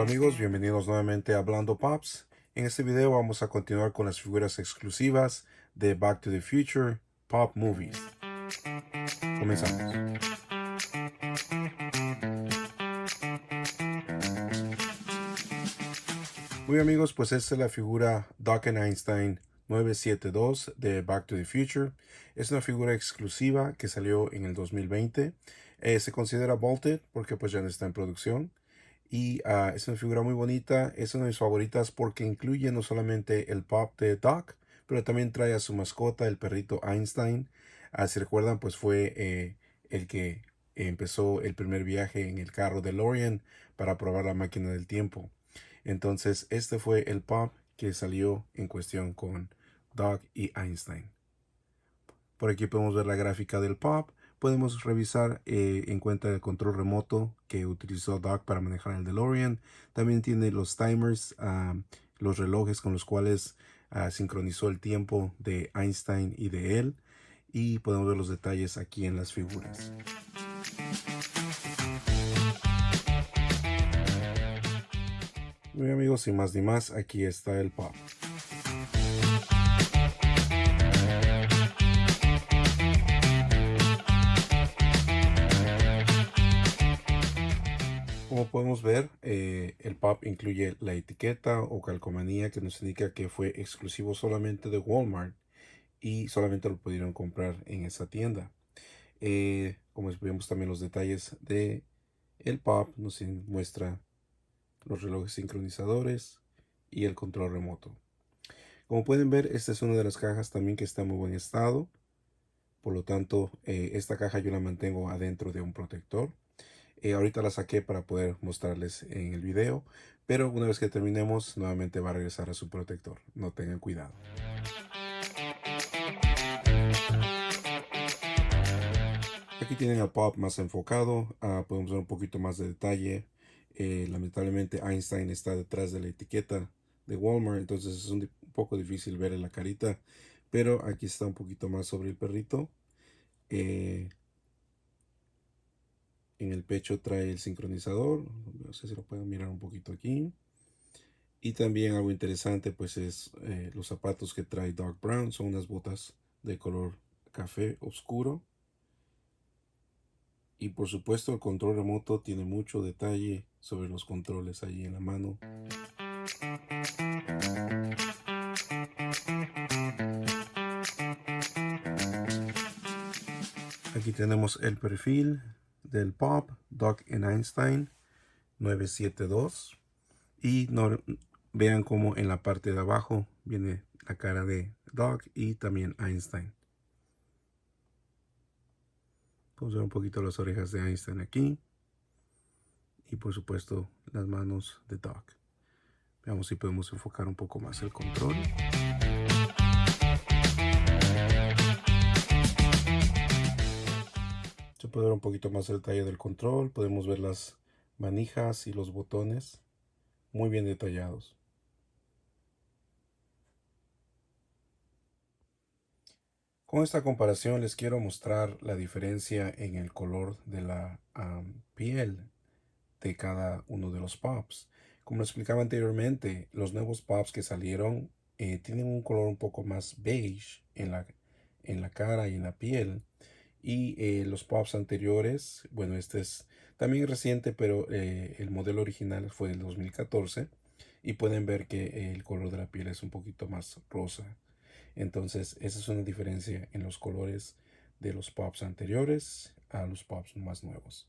Hola amigos, bienvenidos nuevamente a Hablando Pops. En este video vamos a continuar con las figuras exclusivas de Back to the Future Pop Movies. Comenzamos. Muy bien amigos, pues esta es la figura Doc Einstein 972 de Back to the Future. Es una figura exclusiva que salió en el 2020. Se considera vaulted porque pues ya no está en producción. Y es una figura muy bonita, es una de mis favoritas porque incluye no solamente el pop de Doc, pero también trae a su mascota, el perrito Einstein. Si recuerdan, pues fue el que empezó el primer viaje en el carro DeLorean para probar la máquina del tiempo. Entonces, este fue el pop que salió en cuestión con Doc y Einstein. Por aquí podemos ver la gráfica del pop. Podemos revisar en cuenta el control remoto que utilizó Doc para manejar el DeLorean. También tiene los timers, los relojes con los cuales sincronizó el tiempo de Einstein y de él. Y podemos ver los detalles aquí en las figuras. Muy bien amigos, sin más ni más, aquí está el pop. Como podemos ver, el pop incluye la etiqueta o calcomanía que nos indica que fue exclusivo solamente de Walmart y solamente lo pudieron comprar en esa tienda. Como vemos también los detalles de el pop, nos muestra los relojes sincronizadores y el control remoto. Como pueden ver, esta es una de las cajas también que está en muy buen estado. Por lo tanto, esta caja yo la mantengo adentro de un protector. Ahorita la saqué para poder mostrarles en el video, pero una vez que terminemos nuevamente va a regresar a su protector. No tengan cuidado. Aquí tienen al pop más enfocado, podemos ver un poquito más de detalle. Lamentablemente Einstein está detrás de la etiqueta de Walmart, entonces es un poco difícil ver en la carita, pero aquí está un poquito más sobre el perrito. En el pecho trae el sincronizador, no sé si lo pueden mirar un poquito aquí. Y también algo interesante pues es los zapatos que trae Doc Brown, son unas botas de color café oscuro. Y por supuesto el control remoto tiene mucho detalle sobre los controles ahí en la mano. Aquí tenemos el perfil del pop Doc Einstein 972. Y vean cómo en la parte de abajo viene la cara de Doc y también Einstein. Podemos ver un poquito las orejas de Einstein aquí. Y por supuesto las manos de Doc. Veamos si podemos enfocar un poco más el control. Se puede ver un poquito más el detalle del control. Podemos ver las manijas y los botones muy bien detallados. Con esta comparación les quiero mostrar la diferencia en el color de la piel de cada uno de los pops. Como explicaba anteriormente, los nuevos pops que salieron tienen un color un poco más beige en la cara y en la piel. Y los pops anteriores, bueno, este es también reciente, pero el modelo original fue del 2014. Y pueden ver que el color de la piel es un poquito más rosa. Entonces, esa es una diferencia en los colores de los pops anteriores a los pops más nuevos.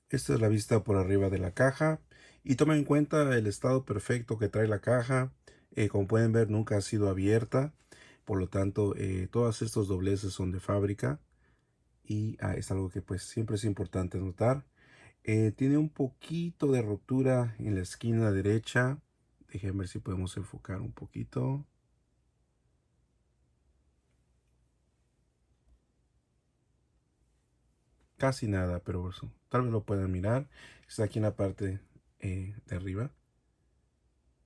Esta es la vista por arriba de la caja y toma en cuenta el estado perfecto que trae la caja. Como pueden ver, nunca ha sido abierta, por lo tanto todos estos dobleces son de fábrica y es algo que pues siempre es importante notar. Tiene un poquito de rotura en la esquina derecha. Déjenme ver si podemos enfocar un poquito. Casi nada, pero eso, tal vez lo puedan mirar. Está aquí en la parte de arriba,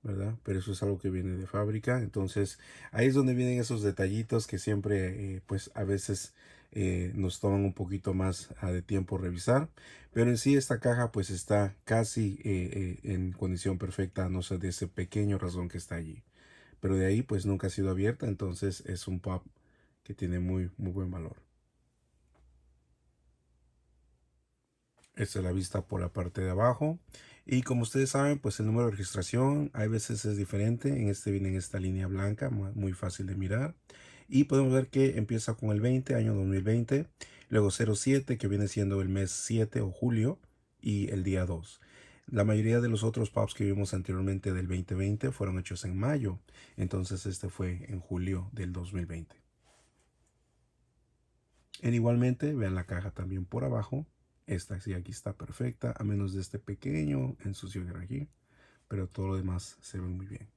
¿verdad? Pero eso es algo que viene de fábrica. Entonces, ahí es donde vienen esos detallitos que siempre, pues a veces nos toman un poquito más de tiempo revisar, pero en sí esta caja pues está casi en condición perfecta, no sé, de ese pequeño rasgón que está allí, pero de ahí pues nunca ha sido abierta, entonces es un pop que tiene muy buen valor. Esta es la vista por la parte de abajo. Y como ustedes saben, pues el número de registración hay veces es diferente. En este viene en esta línea blanca, muy fácil de mirar. Y podemos ver que empieza con el 20, año 2020. Luego 07, que viene siendo el mes 7 o julio. Y el día 2. La mayoría de los otros pops que vimos anteriormente del 2020 fueron hechos en mayo. Entonces este fue en julio del 2020. Igualmente, vean la caja también por abajo. Esta sí aquí está perfecta, a menos de este pequeño ensucio que aquí, pero todo lo demás se ve muy bien.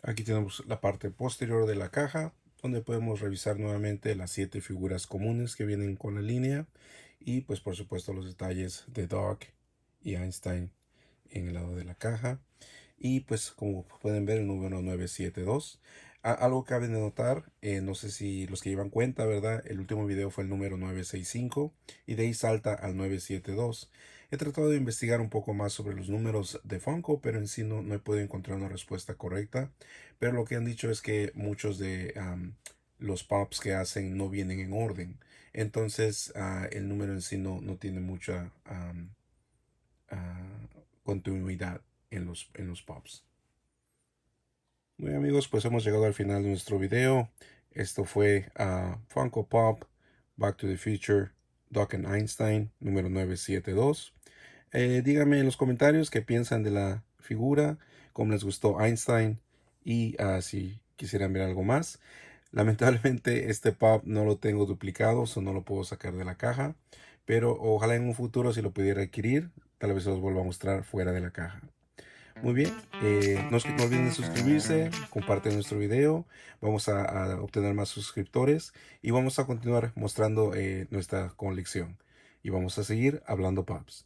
Aquí tenemos la parte posterior de la caja, donde podemos revisar nuevamente las 7 figuras comunes que vienen con la línea y pues por supuesto los detalles de Doc y Einstein en el lado de la caja. Y pues como pueden ver el número 972. Algo cabe de notar, no sé si los que llevan cuenta, ¿verdad? El último video fue el número 965 y de ahí salta al 972. He tratado de investigar un poco más sobre los números de Funko, pero en sí no he podido encontrar una respuesta correcta. Pero lo que han dicho es que muchos de los pops que hacen no vienen en orden. Entonces el número en sí no tiene mucha continuidad en los pops. Muy amigos, pues hemos llegado al final de nuestro video. Esto fue Funko Pop Back to the Future Doc and Einstein número 972. Díganme en los comentarios qué piensan de la figura, cómo les gustó Einstein y si quisieran ver algo más. Lamentablemente este pop no lo tengo duplicado, o no lo puedo sacar de la caja, pero ojalá en un futuro si lo pudiera adquirir, tal vez se los vuelva a mostrar fuera de la caja. Muy bien, no olviden suscribirse, comparten nuestro video, vamos a obtener más suscriptores y vamos a continuar mostrando nuestra colección y vamos a seguir hablando Pops.